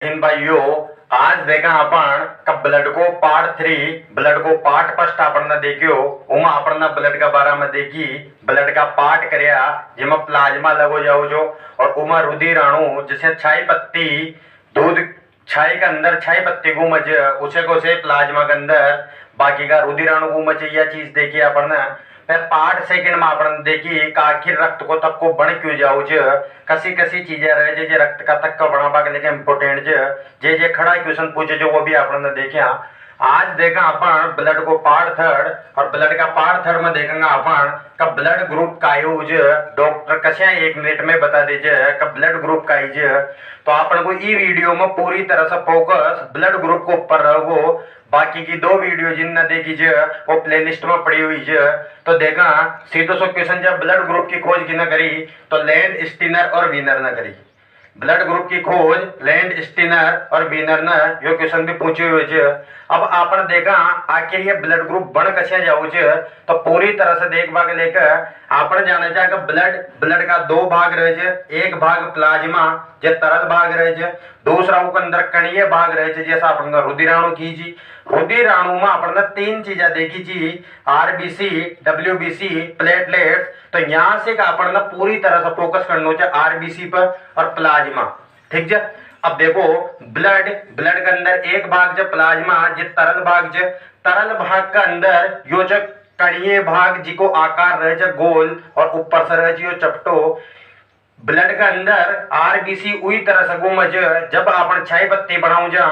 इन भाइयों, आज देखा अपन का ब्लड को पार्ट 3 ब्लड को पार्ट फर्स्ट अपन ने देखियो। उमा अपन ने ब्लड का बारे में देखी, ब्लड का पार्ट करया जिमा प्लाज्मा लगो जाओ जो, और उमा रुधिर अणु जैसे छाई पत्ती दूध छाई के अंदर छाई पत्ती घूमच उसे को से प्लाज्मा के अंदर बाकी का रुधिर अणु घूमच। यह चीज देखी अपन ने। फिर पार्ट सेकंड में अपन देखी कि आखिर रक्त को तक को बन क्यों जाओ ज कसी कसी चीजें रहे जे रक्त का तक का बढ़ावा के लेके इम्पोर्टेंट जे जे खड़ा क्वेश्चन पूछे जो वो भी अपन ने देखा। आज देखा अपन ब्लड को पार्ट थर्ड, और ब्लड का पार्ट थर्ड में देखेंगे अपन का ब्लड ग्रुप का यूज डॉक्टर कसे 1 मिनट में बता दीजिए का ब्लड ग्रुप का यूज। तो अपन को ई वीडियो में पूरी तरह से फोकस ब्लड ग्रुप को ऊपर रहो। बाकी की 2 वीडियो जिन न देखी जे वो प्लेलिस्ट में पड़ी हुई जे। तो देखा सीधो सो क्वेश्चन जब ब्लड ग्रुप की खोज की न करी तो लैंड स्टीनर और वीनर न करी। ब्लड ग्रुप की खोज लैंड स्टीनर और वीनर ने यो क्वेश्चन भी पूछे हुए छे। अब आपने देखा आखिर ये ब्लड ग्रुप बन कसे जाओ छे, तो पूरी तरह से देखबा के लेकर आपने जाने चाहे ब्लड ब्लड का 2 भाग रहे छे। एक भाग प्लाज्मा जे तरल भाग रहे छे, दूसरा के अंदर कणीय भाग रहे छे जैसा अपन रुधिराणु की जी। रुधिराणु में अपन 3 चीजें देखी जी, आरबीसी, डब्ल्यूबीसी, प्लेटलेट्स। तो यहाँ से अपन पूरी तरह से फोकस करना चाहिए आरबीसी पर और प्लाज्मा। ठीक है। अब देखो ब्लड ब्लड के अंदर एक भाग जो प्लाज्मा जो तरल भाग जो तरल भाग के अंदर यो जो कणीय भाग जी को आकार रहे जो गोल और ऊपर से रहे जो चपटो। ब्लड के अंदर आरबीसी उही तरह से घूमज जब अपन छाई पत्ती बनाऊ जा,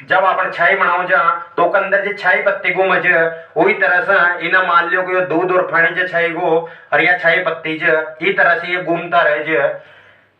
जब अपन छाई बनाऊ जा तो के अंदर जो छाई पत्ती घूमज वही तरह से इना मान लियो कि दूध और पानी जो छाई गो और या छाई पत्ती जो ई तरह से ये घूमता रहे जो।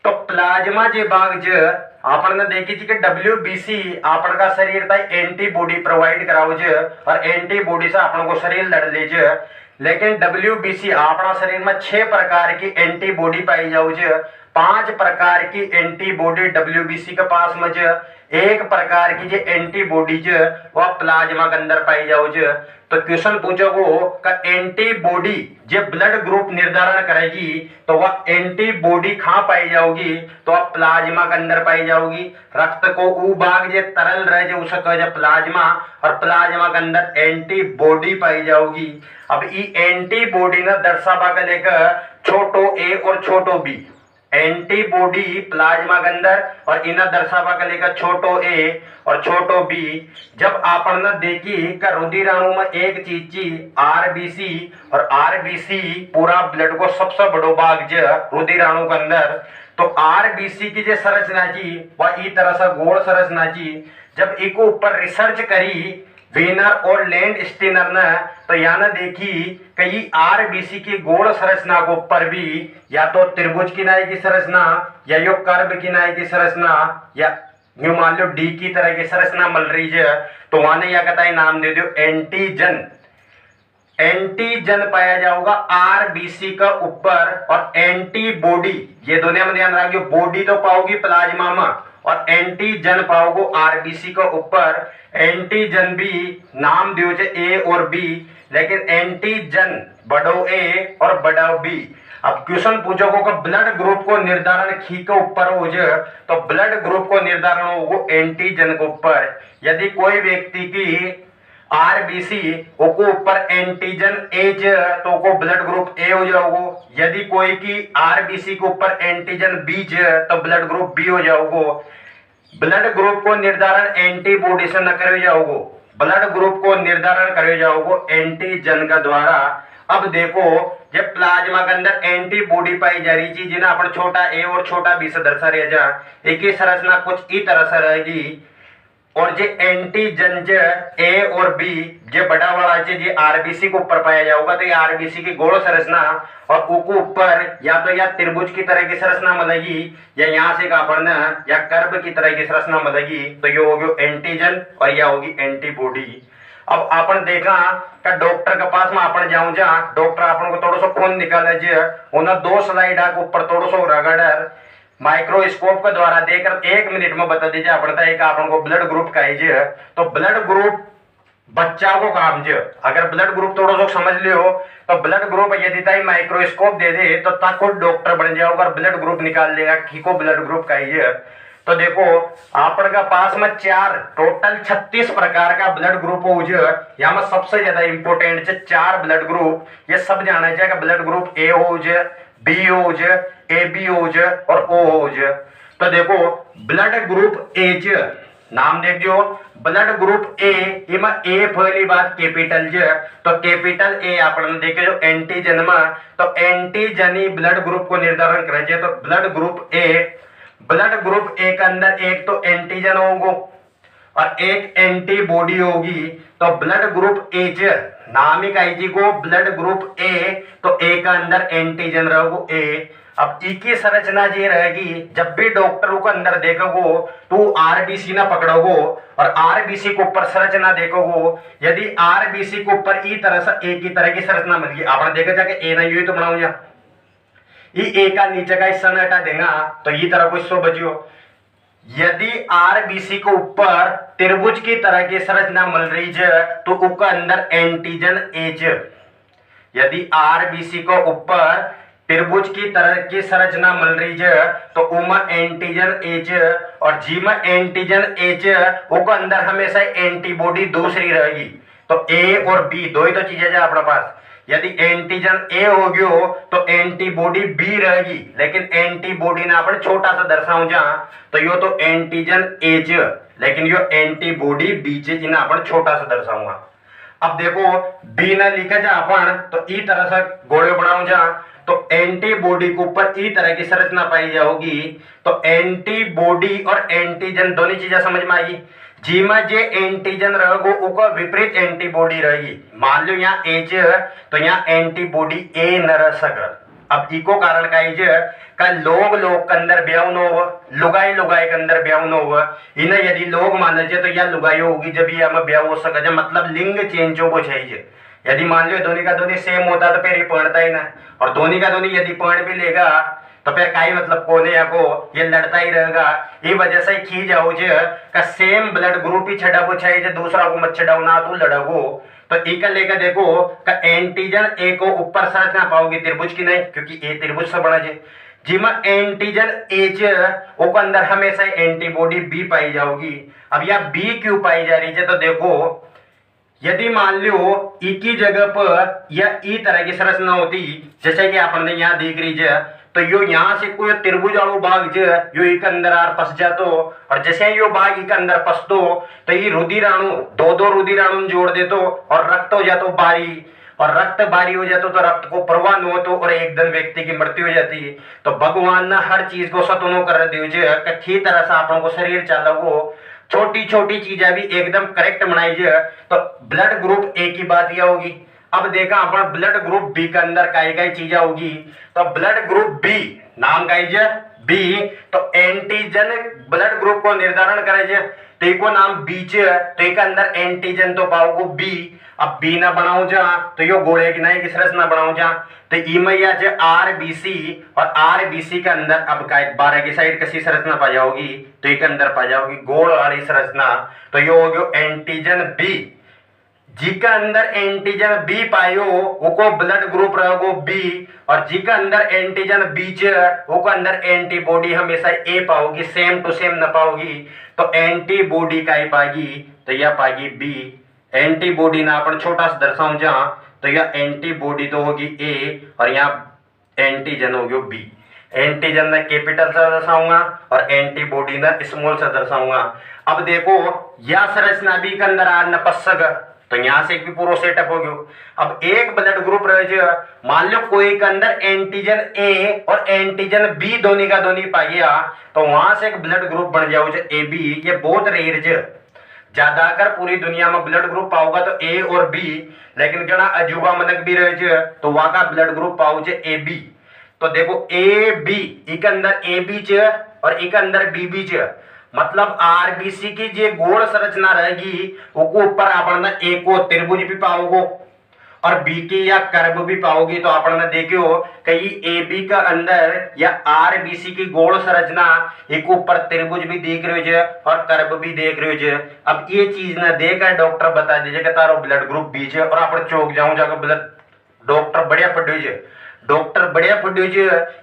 तो प्लाज्मा जे भाग जो आपन ने देखी थी कि डब्ल्यूबीसी आपन का शरीर था एंटीबॉडी प्रोवाइड कराओ जो, और एंटीबॉडी से अपन को शरीर लड़ ले जो। लेकिन डब्ल्यूबीसी अपना शरीर में 6 प्रकार की एंटीबॉडी पाई जाओ जो। 5 प्रकार की एंटीबॉडी डब्ल्यूबीसी के पास में जो, 1 प्रकार की जो एंटीबॉडी जो वह प्लाज्मा के अंदर पाई जाओ जो। तो क्वेश्चन पूछोगो का एंटीबॉडी जो ब्लड ग्रुप निर्धारण करेगी तो वह एंटीबॉडी कहां पाई जाओगी, तो वह प्लाज्मा के अंदर पाई जाओगी। रक्त को ऊ भाग जो तरल रहे जो उसे कहे प्लाज्मा, और प्लाज्मा के अंदर एंटीबॉडी पाई जाओगी। अब ई एंटीबॉडी ने दर्शावा के लेकर छोटो ए और छोटो बी। एंटीबॉडी प्लाज्मा के अंदर और इन्हें दर्शावा के लेकर छोटो ए और छोटो बी। जब आपन ने देखी का रुधिराणु में एक चीज आरबीसी, और आरबीसी पूरा ब्लड को सबसे बड़ो भाग जो रुधिराणु के अंदर। तो आरबीसी की जो संरचना जी वह इस तरह से गोल संरचना जी। जब इको ऊपर रिसर्च करी वीनर और लैंड स्टीनर ने, तो यहाँ देखी कई आरबीसी की गोल संरचना को ऊपर भी या तो त्रिभुज किनारे की संरचना या यो कर्व किनारे की संरचना या यूं मान लो डी की तरह की संरचना मिल रही है। तो वहां या कहता है नाम दे दो एंटीजन। एंटीजन पाया जाओगा आरबीसी का ऊपर, और एंटीबॉडी ये दुनिया में ध्यान रखियो, बॉडी तो पाओगी प्लाज्मा में और एंटीजन पाओगे आरबीसी का ऊपर। एंटीजन भी नाम दियो जे ए और बी, लेकिन एंटीजन बड़ो ए और बड़ो बी। अब क्वेश्चन पूछोगे कि ब्लड ग्रुप को निर्धारण खी के ऊपर हो जाए, तो ब्लड ग्रुप को निर्धारण होगो एंटीजन के ऊपर। यदि कोई व्यक्ति की आरबीसी को ऊपर एंटीजन एज तो को ब्लड ग्रुप ए हो जाओगो। यदि कोई की आरबीसी के ऊपर एंटीजन बीज तो ब्लड ग्रुप बी हो जाओगो। ब्लड ग्रुप को निर्धारण एंटीबॉडी से न करे जाओगो, ब्लड ग्रुप को निर्धारण करे जाओगो एंटीजन का द्वारा। अब देखो जब प्लाज्मा के अंदर एंटीबॉडी पाई जा रही चीज ना अपन छोटा ए और छोटा बी से दर्शा रह जा, एक ही संरचना कुछ इस तरह से रहेगी। और जे एंटीजन जे ए और बी जे बड़ा वाला जे आरबीसी को ऊपर पाया जाओगा, तो ये आरबीसी की गोल संरचना और उको ऊपर या तो या त्रिभुज की तरह की संरचना मिलेगी या यहाँ से कापड़ना या कर्व की तरह की संरचना मिलेगी। तो ये होगी एंटीजन और यह होगी एंटीबॉडी। अब अपन देखा का डॉक्टर के पास में अपन जाऊं जा, डॉक्टर अपन को थोड़ा सा खून निकाले जे उन्हें 2 स्लाइड के ऊपर थोड़ा सा रगड़ माइक्रोस्कोप के द्वारा देखकर 1 मिनट में बता दीजिए अपन को ब्लड ग्रुप का है। तो ब्लड ग्रुप बच्चा को काम जो अगर ब्लड ग्रुप थोड़ा सा समझ लियो तो ब्लड ग्रुप यदि ताई माइक्रोस्कोप दे दे तो ताको डॉक्टर बन जाओगा और ब्लड ग्रुप निकाल लेगा कि को ब्लड ग्रुप का है। तो देखो आपन का पास में चार टोटल 36 प्रकार का ब्लड ग्रुप हो जो यहाँ में सबसे ज्यादा इंपोर्टेंट है चार ब्लड ग्रुप। ये सब जाना चाहिए ब्लड ग्रुप ए हो जो, बी हो जो, ए बी हो जो और ओ हो जो। तो देखो ब्लड ग्रुप ए नाम देख जो ब्लड ग्रुप ए इमा ए पहली बात कैपिटल ज। तो कैपिटल ए अपन देखे जो एंटीजन में, तो एंटीजन ही ब्लड ग्रुप को निर्धारण करे छे। तो ब्लड ग्रुप ए के अंदर एक तो एंटीजन होगो और एक एंटीबॉडी होगी। तो ब्लड ग्रुप ए नाम ही कही जी को ब्लड ग्रुप ए, तो ए का अंदर एंटीजन रहोगो ए। अब ई की संरचना ये रहेगी, जब भी डॉक्टर को अंदर देखोगो तो आरबीसी ना पकड़ोगो और आरबीसी के ऊपर संरचना देखोगो। यदि आरबीसी के ऊपर ई तरह से एक ही तरह की संरचना मिल गई, आपने देखा जाके ए ना यू तो बनाऊ जा ए का नीचे का हिस्सा हटा देगा तो ये तरह को हिस्सा बचियो। यदि आरबीसी के ऊपर त्रिभुज की तरह की संरचना मिल रही है तो उसका अंदर एंटीजन एज। यदि आरबीसी को ऊपर त्रिभुज की तरह की संरचना मिल रही है तो उमा एंटीजन एच, और जी में एंटीजन एच उसके अंदर हमेशा एंटीबॉडी दूसरी रहेगी। तो ए और बी दो ही तो चीजें है अपने पास। यदि एंटीजन ए हो गयो तो एंटीबॉडी बी रहेगी, लेकिन एंटीबॉडी ना अपन छोटा सा दर्शाऊ जा तो यो तो एंटीजन एच, लेकिन यो एंटीबॉडी बी चे इन्हें अपन छोटा सा दर्शाऊंगा। अब देखो बी ना लिखा जा अपन तो ई तरह से गोले बनाऊ जा तो एंटीबॉडी के ऊपर ई तरह की संरचना पाई जाओगी। तो एंटीबॉडी और एंटीजन दोनों चीजें समझ में आएगी। जी में जे एंटीजन रहेगो उसका विपरीत एंटीबॉडी रहेगी। मान लो यहाँ एच तो यहाँ एंटीबॉडी ए न रह सकल। अब इको कारण का लोग के अंदर ब्याह न हो, लुगाई के अंदर ब्याह न हो। इन्हें यदि लोग मान लीजिए तो यह लुगाई होगी जब ये हमें ब्याह हो सके, मतलब लिंग चेंज हो चाहिए। यदि मान लो दोनों का दोनों सेम होता तो फिर ये पढ़ता ही ना, और दोनों का दोनों यदि पढ़ भी लेगा तो फिर काई मतलब कोने या को ये लड़ता ही रहेगा। ये वजह से खी जाओ जे का सेम ब्लड ग्रुप ही छड़ा को चाहिए, दूसरा को मत छड़ाओ ना तू लड़ोगो। तो एक लेकर देखो का एंटीजन ए को ऊपर संरचना पाओगे त्रिभुज की नहीं, क्योंकि ए त्रिभुज से बना जे। जिमा एंटीजन एच वो अंदर हमेशा एंटीबॉडी बी पाई जाओगी। अब यह बी क्यों पाई जा रही है तो देखो यदि मान लो ई की जगह पर या ई तरह की संरचना होती जैसे कि आपने यहाँ देख रही है, तो यो यहाँ से कोई त्रिभुज वालों भाग यो एक अंदर आर फंस जातो, और जैसे यो भाग एक अंदर फंसतो तो ये रुधिराणु दो रुधिराणु जोड़ देतो और रक्त हो जातो बारी, और रक्त बारी हो जातो तो रक्त को प्रवाह न होतो और एकदम व्यक्ति की मृत्यु हो जाती। तो भगवान ने हर चीज को सतुनो कर दियो कथी तरह से आपको शरीर चालको छोटी छोटी चीजें भी एकदम करेक्ट बनाई जाए। तो ब्लड ग्रुप ए की बात यह होगी। अब देखा अपन ब्लड ग्रुप बी के अंदर कई चीजें होगी। तो ब्लड ग्रुप बी नाम का बी, तो एंटीजन ब्लड ग्रुप को निर्धारण करे तो एक नाम बी तो एक अंदर एंटीजन तो पाओगे बी। अब बी ना बनाऊ जा तो यो गोले की नहीं की संरचना बनाऊ जा तो इमैया जे आरबीसी, और आरबीसी के अंदर अब का 12 की साइड कैसी संरचना पा जाओगी तो एक अंदर पा जाओगी गोल वाली संरचना। तो यो हो गयो एंटीजन बी। जी का अंदर एंटीजन बी पायो वो ब्लड ग्रुप रहोगो बी, और जी का अंदर एंटीजन बी वो अंदर एंटीबॉडी हमेशा ए पाओगी, सेम टू सेम न पाओगी। तो एंटीबॉडी का ही पाएगी तो यह पाएगी बी। एंटीबॉडी ना अपन छोटा सा दर्शाऊं जा तो यह एंटीबॉडी तो होगी ए और यहाँ एंटीजन होगी बी। एंटीजन ने कैपिटल से दर्शाऊंगा और एंटीबॉडी ने स्मॉल से दर्शाऊंगा। अब देखो यह संरचना बी के अंदर आ न पसक तो यहाँ से भी पूरा सेटअप हो गया। अब एक ब्लड ग्रुप रहे मान लो कोई के अंदर एंटीजन ए और एंटीजन बी दोनों का दोनों पा गया तो वहां से एक ब्लड ग्रुप बन जाओ ए बी। ये बहुत रेयर ज्यादातर पूरी दुनिया में ब्लड ग्रुप पाओगा तो ए और बी, लेकिन जरा अजूबा मनक भी रहे तो वहां का ब्लड ग्रुप पाओ ए बी। तो देखो ए बी एक अंदर ए बी और एक अंदर बी बी मतलब आरबीसी की जो गोल संरचना रहेगी वो ऊपर अपन ए को त्रिभुज भी पाओगे और बी की या कर्व भी पाओगी। तो अपन ने देखियो कई ए बी का अंदर या आरबीसी की गोल संरचना एक ऊपर त्रिभुज भी देख रहे हो और कर्व भी देख रहे हो। अब ये चीज ना देखकर डॉक्टर बता दीजिए कि तारो ब्लड ग्रुप बी है और आप चौक जाऊं जाकर ब्लड डॉक्टर बढ़िया पढ़ो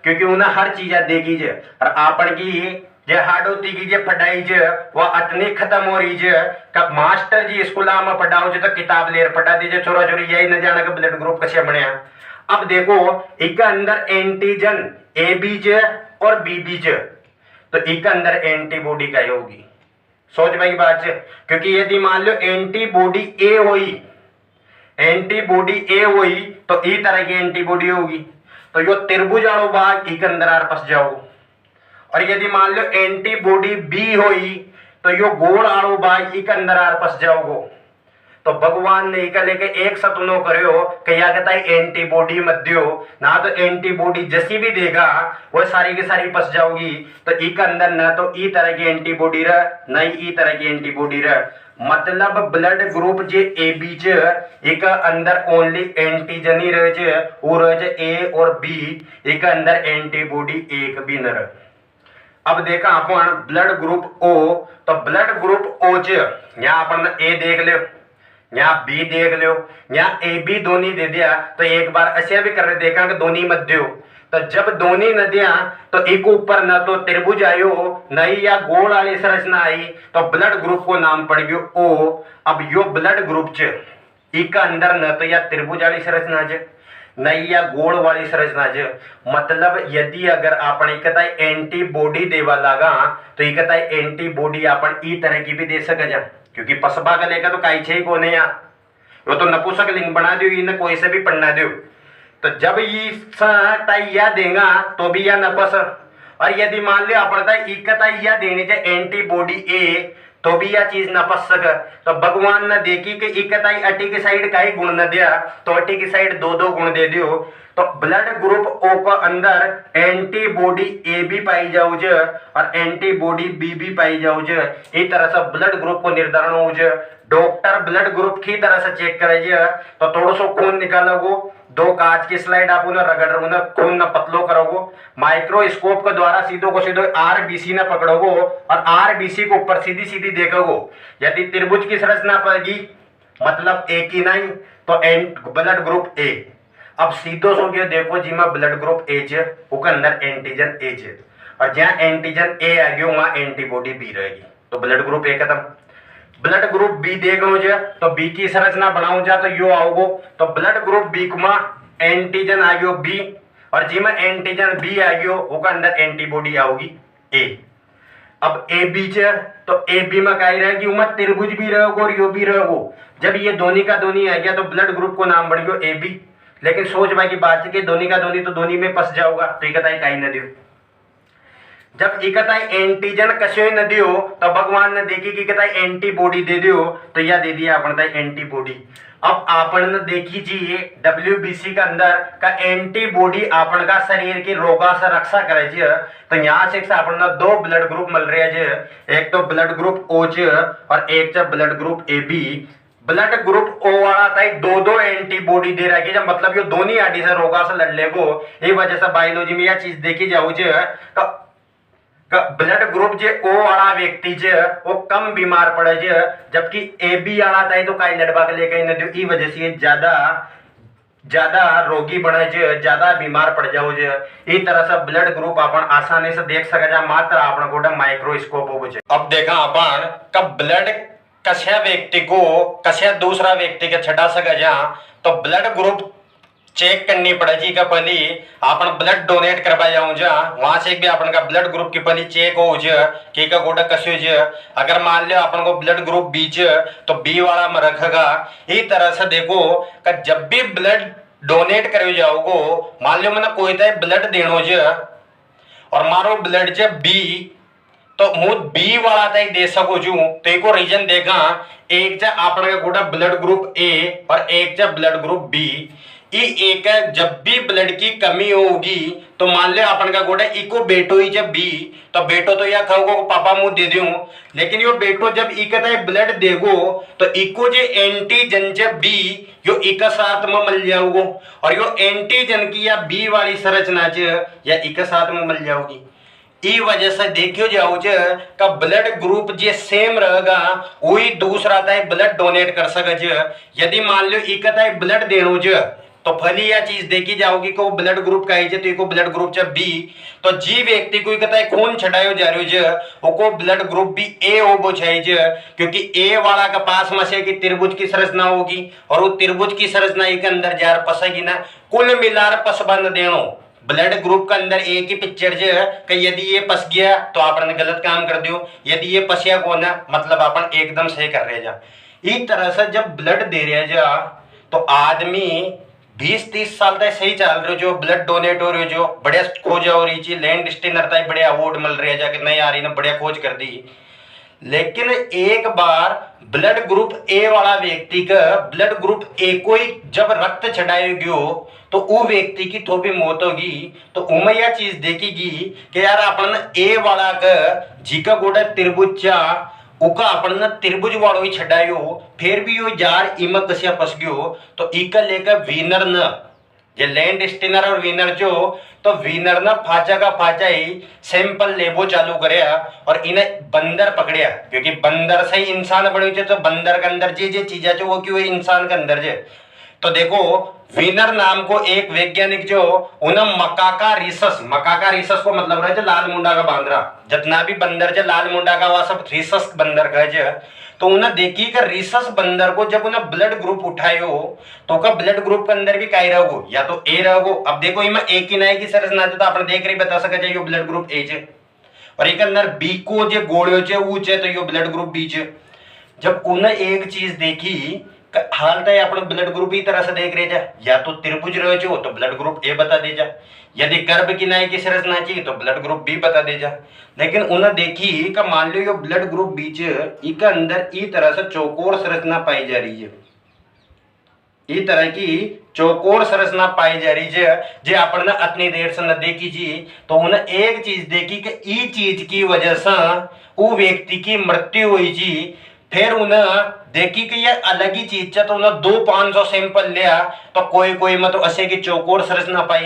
क्योंकि उन्हें हर चीज देखी और आपन की जे हाडोती की जे पढ़ाई ज वह अतनी खत्म हो रही ज कब मास्टर जी स्कूला में पढ़ाओ जो तो किताब लेर पढ़ा दीजिए छोरा छोरी यही न जाना कि ब्लड ग्रुप कैसे बनया। अब देखो इसके अंदर एंटीजन ए बी ज और बी बी ज, तो इसके अंदर एंटीबॉडी क्या होगी सोच भाई बात है। क्योंकि यदि मान लो एंटीबॉडी ए हुई, एंटीबॉडी ए हुई तो ई तरह की एंटीबॉडी होगी, तो यो त्रिभुज वालों भाग ई के अंदर आर पस जाओ। और यदि मान लो एंटीबॉडी बी हुई तो यो गोल वालों भाग ई के अंदर आर पस जाओगो। तो भगवान ने इका लेके एक सपनो करो कि या कहता है एंटीबॉडी मत दियो ना, तो एंटीबॉडी जैसी भी देगा वो सारी की सारी पस जाओगी। तो ई के अंदर न तो ई तरह की एंटीबॉडी रह न ई तरह की एंटीबॉडी रह, मतलब ब्लड ग्रुप जे ए बी ज एक अंदर ओनली एंटीजन ही रह जे वो रह जे ए और बी, एक अंदर एंटीबॉडी एक भी न रह। अब देखा अपन ब्लड ग्रुप ओ, तो ब्लड ग्रुप ओ ज यहाँ अपन ए देख ले, यहाँ बी देख लो, यहाँ ए बी दोनों दे दिया, तो एक बार ऐसे भी कर रहे देखा कि दोनों मत दो। तो जब दोनों न दिया तो एक ऊपर न तो त्रिभुज आयो न ही या गोल वाली संरचना आई, तो ब्लड ग्रुप को नाम पड़ गयो ओ। अब यो ब्लड ग्रुप च इका अंदर न तो या त्रिभुज वाली संरचना ज न ही या गोल वाली संरचना ज, मतलब यदि अगर आपन इकता एंटीबॉडी देवा लगा तो इकता एंटीबॉडी आपन ई तरह की भी दे सके जा, क्योंकि पसबा का लेकर तो काई छे को नहीं, वो तो नपुंसक लिंग बना दो, इन्हें कोई से भी पढ़ना दो। तो जब ये या देगा तो भी या नपस, और यदि मान लो अपना इकता या देने से एंटीबॉडी ए तो भी यह चीज न पस सके। तो भगवान ने देखी कि इकता अटी की साइड का ही गुण न दिया तो अटी की साइड दो दो गुण दे दियो। तो ब्लड ग्रुप ओ का अंदर एंटीबॉडी ए भी पाई जाओ ज और एंटीबॉडी बी भी पाई जाओ ज, इस तरह से ब्लड ग्रुप को निर्धारण हो ज। डॉक्टर ब्लड ग्रुप की तरह से चेक करे तो थोड़ा सो खून निकालोगो, दो कांच की स्लाइड आप उन्हें रगड़ उन्हें खून न पतलो करोगो, माइक्रोस्कोप के द्वारा सीधो को सीधो आरबीसी न पकड़ोगो और आरबीसी को ऊपर सीधी सीधी देखोगो। यदि त्रिभुज की संरचना पड़ेगी मतलब ए की नहीं तो ब्लड ग्रुप ए। अब सीधो सो के देखो जी में ब्लड ग्रुप ए च उसके अंदर एंटीजन ए च, और जहां एंटीजन ए आ गयो वहां एंटीबॉडी बी रहेगी, तो ब्लड ग्रुप ए खत्म। ब्लड ग्रुप बी देख लो जा तो बी की संरचना बनाऊ जा तो यो आओगो, तो ब्लड ग्रुप बी में एंटीजन आ गयो बी, और जी में एंटीजन बी आ गयो उसके अंदर एंटीबॉडी आओगी ए। अब ए बी च तो ए बी में क्या रहेगी उमर त्रिभुज भी रहोगो और यो भी रहोगो। जब ये दोनों का दोनों आ गया तो ब्लड ग्रुप को नाम बढ़ गयो ए बी। लेकिन सोच भाई की बात है कि दोनों का दोनों तो दोनों में फंस जाओगा, तो इकता ही न दियो। जब इकता एंटीजन कशो न दियो तो भगवान ने देखी कि इकता एंटीबॉडी दे दियो, तो यह दे दिया अपन एंटीबॉडी। अब आपन ने देखी जी डब्ल्यूबीसी का अंदर का एंटीबॉडी आपन का शरीर की रोगा से रक्षा करे जी, तो यहाँ से अपन दो ब्लड ग्रुप मिल रहे हैं, एक तो ब्लड ग्रुप ओ और एक blood group A B. Blood group O वाला था दो दो एंटीबॉडी दे रहा है, जब मतलब ये दोनों आदि से रोगा से लड़ लेगो। ये वजह से बायोलॉजी में यह चीज देखी जाओ ब्लड ग्रुप जे ओ वाला व्यक्ति जे वो कम बीमार पड़े जे, जबकि ए बी वाला था तो कई लड़बा के लेके न दो, ई वजह से ज्यादा रोगी बने जे, ज्यादा बीमार पड़ जाओ जे। इस तरह से ब्लड ग्रुप अपन आसानी से देख सके जा, मात्र अपन को माइक्रोस्कोप हो जे। अब देखा अपन कब ब्लड कस्या व्यक्ति को कस्या दूसरा व्यक्ति के छटा सके जा, तो ब्लड ग्रुप चेक करनी पड़ेगी का पहले अपन ब्लड डोनेट करवा जाऊं जा, वहां से भी अपन का ब्लड ग्रुप की पहले चेक हो जा कि का गोटा कस्यो जा। अगर मान लिया अपन को ब्लड ग्रुप बी तो बी वाला में रखेगा। इस तरह से देखो कि जब भी ब्लड डोनेट करे जाओगो, मान लो मैंने कोई तो ब्लड देनो जा और मारो ब्लड ज बी, तो मुझ बी वाला तक दे सको जू, तो एक रीजन देखा एक अपने का गोटा ब्लड ग्रुप ए और एक ब्लड ग्रुप बी। एक जब भी ब्लड की कमी होगी तो मान ले अपन का गोटा इको बेटो ही जब बी, तो बेटो तो या कहोगो पापा मुँह दे दूं, लेकिन यो बेटो जब इकता ब्लड देगो तो इको जे एंटीजन जब बी यो एक साथ में मिल जाओगो, और यो एंटीजन की या बी वाली संरचना या एक साथ में मिल जाओगी। ई वजह से देखियो जाओ का ब्लड ग्रुप जे सेम रहेगा वही दूसरा ब्लड डोनेट कर सके। यदि मान लो इकता ब्लड देनो तो तो फली यह चीज देखी जाओगी कि वो ब्लड ग्रुप का है तो इको ब्लड ग्रुप च बी। तो जी व्यक्ति को कहता है खून छड़ायो जा रही है वो ब्लड ग्रुप भी ए होबो चाहिए, क्योंकि ए वाला के पास में से की त्रिभुज की संरचना होगी और वो त्रिभुज की संरचना के अंदर जार पसेगी ना, कुल मिलार पसबंद देनो ब्लड ग्रुप के अंदर एक ही पिक्चर जो है कि यदि ये पस गया तो आपने गलत काम कर दियो, यदि ये पसिया को ना मतलब अपन एकदम सही कर रहे जा। इस तरह से जब ब्लड दे रहे जा तो आदमी 20-30 साल तक सही चल रहे जो ब्लड डोनेट हो रहे जो बढ़िया खोज हो रही चीज लैंड स्टीनर तक बढ़िया अवार्ड मिल रहा है जाके नहीं आ रही ना बढ़िया खोज कर दी। लेकिन एक बार ब्लड ग्रुप ए वाला व्यक्ति का ब्लड ग्रुप ए को ही जब रक्त चढ़ाए गयो तो वो व्यक्ति की थोड़ी मौत होगी। तो उमें यह चीज देखेगी कि यार अपन ए वाला का जीका गोड़ा त्रिभुज चा उका अपन त्रिभुज वालों ही छड़ायो फिर भी यो जार इमा कसिया फंस गयो। तो इका लेकर विनर न ये लैंड स्टीनर और विनर जो तो विनर ना फाचा का फाचा ही सैंपल लेबो चालू करया और इन्हें बंदर पकड़या, क्योंकि बंदर से ही इंसान बने तो बंदर के अंदर जे चीजें जो वो क्यों इंसान के अंदर जे। तो देखो विनर नाम को एक वैज्ञानिक जो उन्हें मकाका रिसस को मतलब रहे लाल मुंडा का बांदरा जितना भी बंदर जो लाल मुंडा का वह सब रिसस बंदर कहे। तो उन्हें देखी कि रिसस बंदर को जब उन्हें ब्लड ग्रुप उठायो तो का ब्लड ग्रुप के अंदर भी कई रहोगो या तो ए रहोगो। अब देखो इनमें एक ही नहीं की संरचना तो आपने देख रही बता सके चाहिए ब्लड ग्रुप ए जे और एक अंदर बी को जो गोड़ियों चे ऊ चे तो यो ब्लड ग्रुप बी चे। जब उन्हें एक चीज देखी हाल तो अपन ब्लड ग्रुप ही तरह से देख रहे जा या तो त्रिभुज रहे जो तो ब्लड ग्रुप ए बता दे जा, यदि कर्ब की नाई की संरचना चाहिए तो ब्लड ग्रुप बी बता दे जा। लेकिन उन्हें देखी का मान लो ब्लड ग्रुप बी के अंदर ई तरह से चौकोर संरचना पाई जा रही है, ई तरह की चौकोर संरचना पाई जा रही है जे अपन अपनी देर से न देखी जी। तो उन्हें एक चीज देखी कि ई चीज की वजह से वो व्यक्ति की मृत्यु हुई जी। फिर उन्हें देखी कि ये अलग ही चीज है तो उन्हें 200-500 सैंपल लिया तो कोई में तो असे की चौकोर संरचना पाई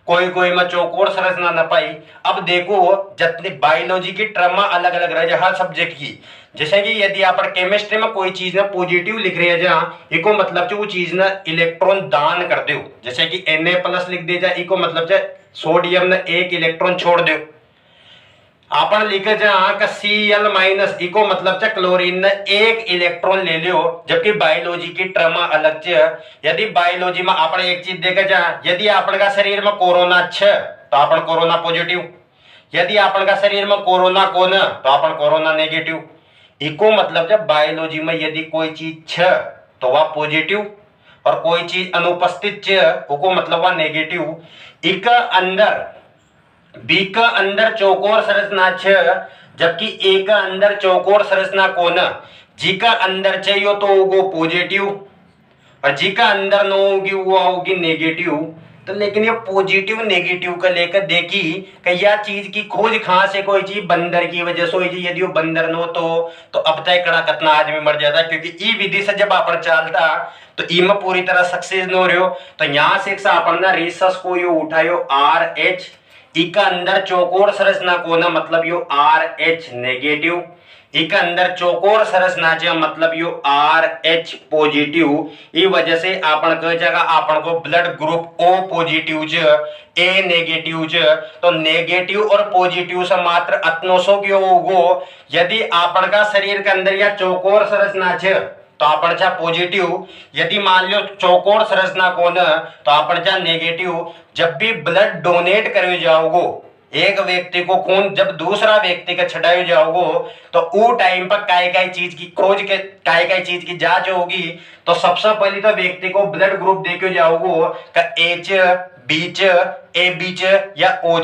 कोई में चौकोर संरचना न पाई। अब देखो जितनी बायोलॉजी की ट्रमा अलग अलग रहे हर सब्जेक्ट की, जैसे कि यदि आप केमिस्ट्री में कोई चीज ना पॉजिटिव लिख रही है जहाँ इको मतलब वो चीज ना इलेक्ट्रॉन दान कर दो, जैसे कि Na+ लिख दे जाए इको मतलब सोडियम ने एक इलेक्ट्रॉन छोड़ दो। अपन लिखे जहाँ का Cl- इको मतलब क्लोरीन ने एक इलेक्ट्रॉन ले लियो, जबकि बायोलॉजी की ट्रमा अलग च। यदि बायोलॉजी में अपन एक चीज देखे जहाँ यदि अपन का शरीर में कोरोना छ तो अपन कोरोना पॉजिटिव, यदि अपन का शरीर में कोरोना को न तो अपन कोरोना नेगेटिव। इको मतलब जब बायोलॉजी में यदि कोई चीज छ तो वह पॉजिटिव और कोई चीज अनुपस्थित छ उको मतलब वह नेगेटिव। इका अंदर बी का अंदर चौकोर संरचना छ जबकि ए का अंदर चौकोर संरचना को न, जी का अंदर चाहिए तो वो पॉजिटिव और जी का अंदर न होगी वो होगी नेगेटिव। तो लेकिन ये पॉजिटिव नेगेटिव का लेकर देखी कि यह चीज की खोज कहां से कोई चीज बंदर की वजह से हुई, यदि वो बंदर न हो तो अब तक कड़ा कितना आदमी मर जाता, क्योंकि ई विधि से जब अपन चलता तो ई में पूरी तरह सक्सेस न हो रहे हो। तो यहां से अपन रिसर्च को यो उठायो RH इका अंदर चौकोर संरचना को ना मतलब यो RH नेगेटिव, इका अंदर चौकोर संरचना च मतलब यो RH पॉजिटिव। ई वजह से आपन कह जाएगा आपन को ब्लड ग्रुप O पॉजिटिव च A नेगेटिव च। तो नेगेटिव और पॉजिटिव से मात्र अतनोसो क्यों होगो, यदि आपन का शरीर के अंदर या चौकोर संरचना च तो अपन चा पॉजिटिव, यदि मान लो चौकोर संरचना को न तो अपन चा नेगेटिव। जब भी ब्लड डोनेट करे जाओगो एक व्यक्ति को खून जब दूसरा व्यक्ति का छटाए जाओगो तो वो टाइम पर काय चीज की खोज के काय चीज की जांच होगी। तो सबसे पहले तो व्यक्ति को ब्लड ग्रुप देके जाओगो का H B AB या O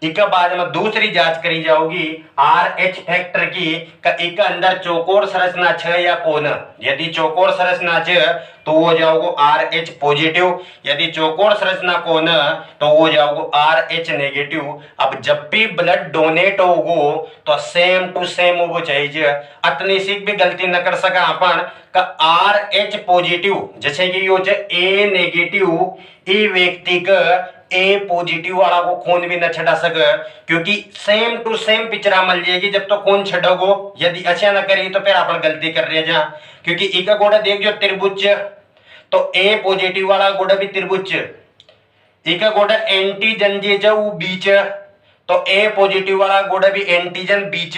इका बाद में दूसरी जांच करी जाओगी RH फैक्टर की का इका अंदर चौकोर संरचना छ या कोन, यदि चौकोर संरचना छ तो वो जाओगो RH पॉजिटिव, यदि चौकोर संरचना कोन तो वो जाओगो RH नेगेटिव। अब जब भी ब्लड डोनेट होगो तो सेम टू सेम वो चाहिए, अतनी सी भी गलती न कर सका अपन का RH पॉजिटिव जैसे कि यो A नेगेटिव ई व्यक्ति का A पॉजिटिव वाला को खून भी न छटा सके, क्योंकि सेम टू सेम पिक्चर मिल जाएगी जब तो खून छटोगो। यदि अच्छा न करी तो फिर अपन गलती कर रहे जा, क्योंकि इका गोड़ा देख जो त्रिभुज तो ए पॉजिटिव वाला गोड़ा भी त्रिभुज इका गोड़ा एंटीजन जे ज उ बीच तो ए पॉजिटिव वाला गोड़ा भी एंटीजन बीच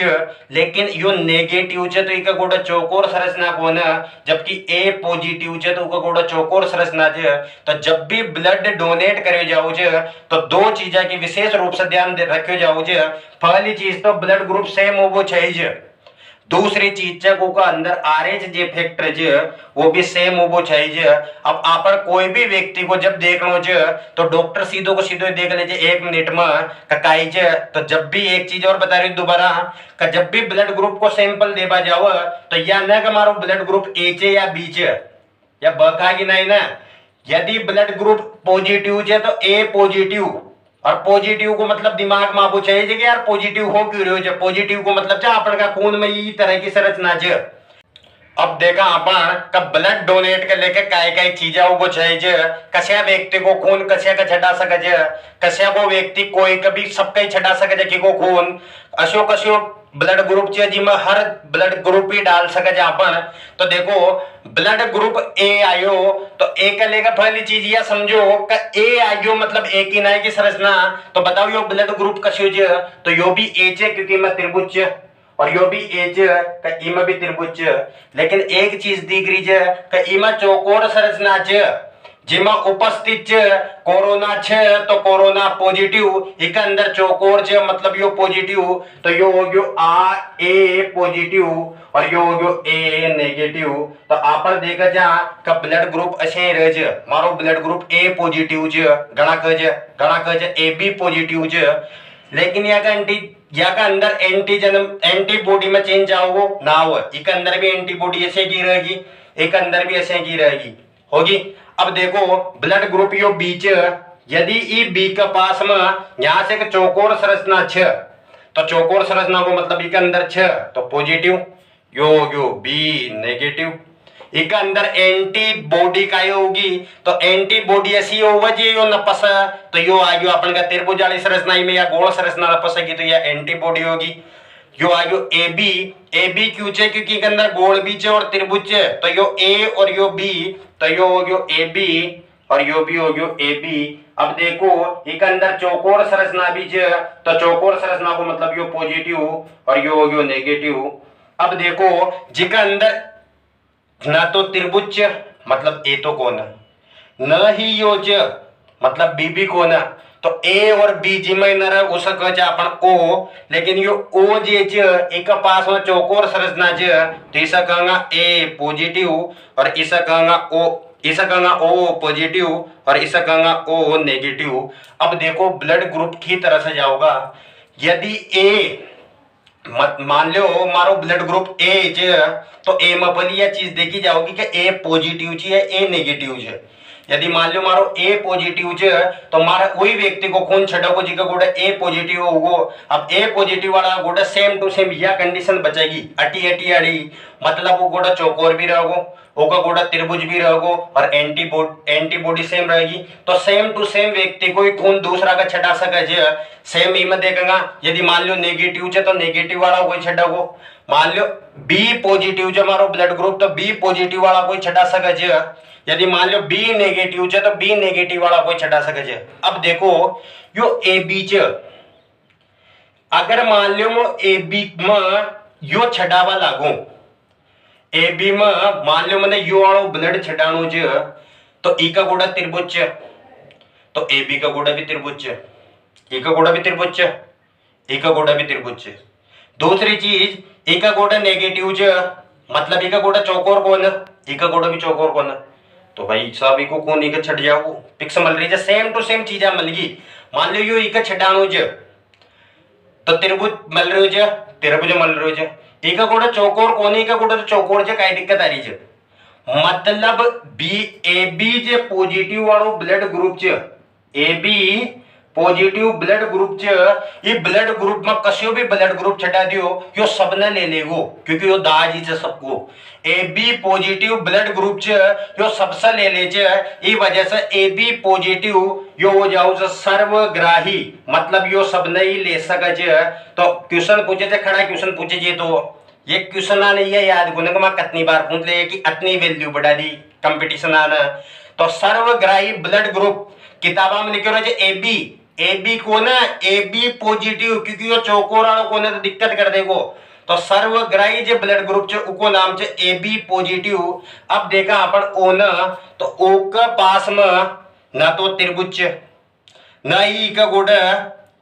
लेकिन यो नेगेटिव छे तो इका गोड़ा चौकोर संरचना कोन जबकि ए पॉजिटिव छे तो उका गोड़ा चौकोर संरचना छे। तो जब भी ब्लड डोनेट करे जाओ छे तो दो चीजा की विशेष रूप से ध्यान रखियो जाओ छे। पहली चीज तो ब्लड ग्रुप सेम होवो चाहिए, दूसरी चीज है को का अंदर आरएच जे फैक्टर जे वो भी सेम होवो चाहिए। अब आपन कोई भी व्यक्ति को जब देखनो जे तो डॉक्टर सीधो को सीधो देख लेजे 1 मिनट में काई जे। तो जब भी एक चीज और बता रही दोबारा का जब भी ब्लड ग्रुप को सैंपल देबा जाओ तो या न कि मारो ब्लड ग्रुप ए चे या बी चे या बका की नहीं ना। यदि ब्लड ग्रुप पॉजिटिव है तो ए पॉजिटिव और पॉजिटिव को मतलब दिमाग में आपको चाहिए कि यार पॉजिटिव हो क्यों रहे हो। पॉजिटिव को मतलब क्या अपन का खून में ये तरह की संरचना है। अब देखा अपन कब ब्लड डोनेट के लेके काय चीजा वो चाहिए कस्या व्यक्ति को खून कस्या का छटा सके कस्या को व्यक्ति कोई कभी सबका छटा सके कि को खून अशो कस्यो ब्लड ग्रुप चाहिए जिसमें हर ब्लड ग्रुप ही डाल सके अपन। तो देखो ब्लड ग्रुप ए आयो तो ए का लेकर पहली चीज यह समझो कि ए आयो मतलब ए की नाई की संरचना। तो बताओ यो ब्लड ग्रुप कस्यो जे तो यो भी ए चे क्योंकि मैं त्रिभुज और यो भी ए चे का इमा भी त्रिभुज। लेकिन एक चीज दिख रही है कि इमा चौकोर संरचना छे जिमा उपस्थित कोरोना छे तो कोरोना पॉजिटिव इका अंदर चौकोर छे मतलब यो पॉजिटिव। तो यो हो गयो आ ए पॉजिटिव और यो हो गयो ए नेगेटिव। तो आपन देखा जा का ब्लड ग्रुप ऐसे रहे छे मारो ब्लड ग्रुप ए पॉजिटिव छे घणा कहे ए बी पॉजिटिव छे। लेकिन या का अंदर एंटीजन एंटीबॉडी में चेंज आओगे ना हो इका अंदर भी एंटीबॉडी ऐसे की रहेगी एक अंदर भी ऐसे की रहेगी होगी। अब देखो ब्लड ग्रुप यो बीच यदि ई बी के पास में यहां से एक चौकोर संरचना छ तो चौकोर संरचना को मतलब ई के अंदर छ तो पॉजिटिव यो बी नेगेटिव। इका अंदर एंटीबॉडी काय होगी तो एंटीबॉडी ऐसी होगा जी यो नपस तो यो आ गयो अपन का त्रिभुज वाली संरचना में या गोल संरचना नपसेगी तो यह एंटीबॉडी होगी। यो आ गयो ए बी क्यों छे क्योंकि के अंदर गोल भी छे और त्रिभुज छे तो यो ए और यो बी तो यो हो गयो ए बी और यो भी हो गयो ए बी। अब देखो इके अंदर चौकोर संरचना भी छे तो चौकोर संरचना को मतलब यो पॉजिटिव और यो हो गयो नेगेटिव। अब देखो जिका अंदर ना तो त्रिभुज मतलब ए तो कोन न ही यो ज मतलब बी भी कोन तो ए और बी जी में न उस अपन ओ लेकिन यो ओ जे एक पास में चौकोर संरचना ज तो इसे कहूंगा ए पॉजिटिव और इसे कहूंगा ओ पॉजिटिव और इसे कहूंगा ओ नेगेटिव। अब देखो ब्लड ग्रुप की तरह से जाओगा यदि ए मान लो मारो ब्लड ग्रुप ए ज तो ए में पहली यह चीज देखी जाओगी कि ए पॉजिटिव है ए नेगेटिव है। यदि मान लो मारो ए पॉजिटिव तो मारा वही व्यक्ति को खून छटोगो जिका गोड़ा ए पॉजिटिव होगो। अब ए पॉजिटिव वाला गोड़ा सेम टू सेम यह कंडीशन बचेगी अटी आड़ी मतलब वो गोड़ा चौकोर भी रहोगो ओका गोड़ा त्रिभुज भी रहोगो और एंटीबॉडी सेम रहेगी। तो सेम टू सेम व्यक्ति को खून दूसरा का छटा सके सेम ही में देखेगा। यदि मान लो नेगेटिव है तो नेगेटिव वाला कोई छटागो मान लो बी पॉजिटिव जो मारो ब्लड ग्रुप तो बी पॉजिटिव वाला कोई छटा सके। यदि मान लो बी नेगेटिव है तो बी नेगेटिव वाला कोई छटा सके। अब देखो यो ए बी अगर मान लो ए बी में यो छटावा लागू ए बी में मान लो मैंने यो वालो ब्लड छटाणु तो ई का गोड़ा त्रिभुज तो ए बी का गोड़ा भी त्रिभुज ई का गोड़ा भी त्रिभुज ई का गोड़ा भी त्रिभुज। दूसरी चीज ई का गोड़ा नेगेटिव मतलब ई का गोड़ा चौकोर कौन ई का गोड़ा भी चौकोर कौन तो भाई साहब इको कौन इका छट जाओ पिक्स मिल रही है सेम टू सेम चीजा मिल गई। मान लो यो इका छटाणु तो त्रिभुज मिल रही है त्रिभुज मिल रही है इका गोड़ा चौकोर कौन इका गोड़ा तो चौकोर काय दिक्कत आ रही है मतलब B A B J positive वालो blood group A B positive blood group ये ब्लड ग्रुप में कसियो भी ब्लड ग्रुप छटा दियो यो सबने ले लेगो क्योंकि यो दाज ही सबको A B positive blood group यो सबसे ले ले ई वजह से ए बी पॉजिटिव यो हो जाओ सर्वग्राही मतलब यो सबने ही ले सके। तो क्वेश्चन पूछे थे खड़ा क्वेश्चन पूछे तो ये क्वेश्चन आने ये याद गुने को मैं कितनी बार पूछ ले कि इतनी वैल्यू बढ़ा दी कंपटीशन आना। तो सर्वग्राही ब्लड ग्रुप किताबा में लिखे रहे AB, AB को ना AB पॉजिटिव, क्योंकि वो चौकोर वालों को ना तो दिक्कत कर देगो। तो सर्वग्राही जो ब्लड ग्रुप छे उको नाम छे AB पॉजिटिव। अब देखा अपन ओ ना, तो ओ का पास में ना तो त्रिभुज छे, ना ई का गोड़ा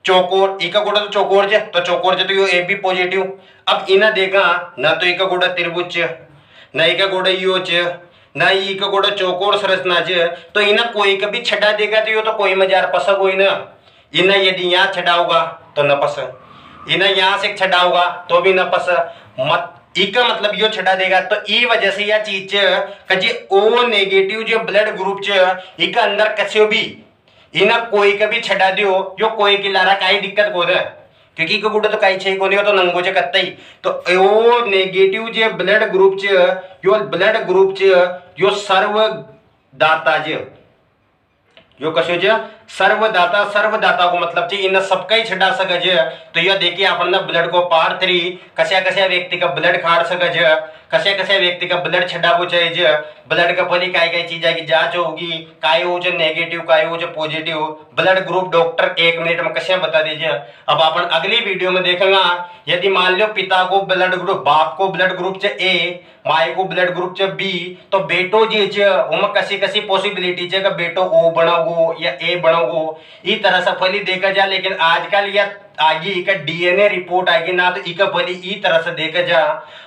चौकोर, ई का गोड़ा तो चौकोर छे, तो चौकोर छे तो यो AB पॉजिटिव। अब इना देखा ना तो ई का गोड़ा त्रिभुज छे, ना ई का गोड़ा यो छे, ना ई का गोड़ा चौकोर संरचना छे, तो इना कोई कभी छड़ा देगा तो यो तो कोई मजार पसक होई ना। इना यदि यहाँ छड़ा होगा तो न पस, इना यहाँ से छड़ा होगा तो भी न पस। मत ई का मतलब यो छड़ा देगा, तो ई वजह से यह चीज कजे ओ नेगेटिव जो ब्लड ग्रुप छ इका अंदर कछो भी इना कोई कभी छड़ा दियो यो कोई की लारा काई दिक्कत को दे, क्योंकि को गुड तो काई छे कोनी हो तो नंगो छे कत्तई। तो ओ नेगेटिव जे ब्लड ग्रुप छ यो ब्लड ग्रुप छ यो सर्वदाता जे यो कशो जे सर्वदाता, सर्वदाता को मतलब छे इन सबका ही छड़ा सके जे। तो यह देखिए अपन ब्लड को पार्ट 3 कस्या कस्या व्यक्ति का ब्लड खाड़ सके जे, कस्या कस्या व्यक्ति का ब्लड छड़ाबो चाहिए जे, ब्लड का पहले काय काय चीज की जांच होगी, काय हो जे नेगेटिव काय हो जे positive, blood group doctor 1 minute में कस्या बता दीजिए। अब अपन अगली वीडियो में देखेंगे यदि मान लो पिता को ब्लड ग्रुप, बाप को ब्लड ग्रुप छे A, माई को ब्लड ग्रुप छे B, तो बेटो जे छे उमा कसी कसी पॉसिबिलिटी छे कि बेटो O बनोगो या A बनोगो, ई तरह से पहले देखा जा। लेकिन आजकल यह आगे इका DNA रिपोर्ट आएगी ना, तो इका पहले ई तरह से देखा जा।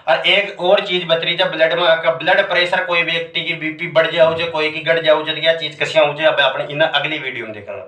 और एक और चीज बतरी जा ब्लड में का ब्लड प्रेशर कोई व्यक्ति की BP बढ़ जाओ जे, कोई की घट जाओ जे, क्या चीज कसिया हो जे, अब अपने इन अगली वीडियो में देखेंगे।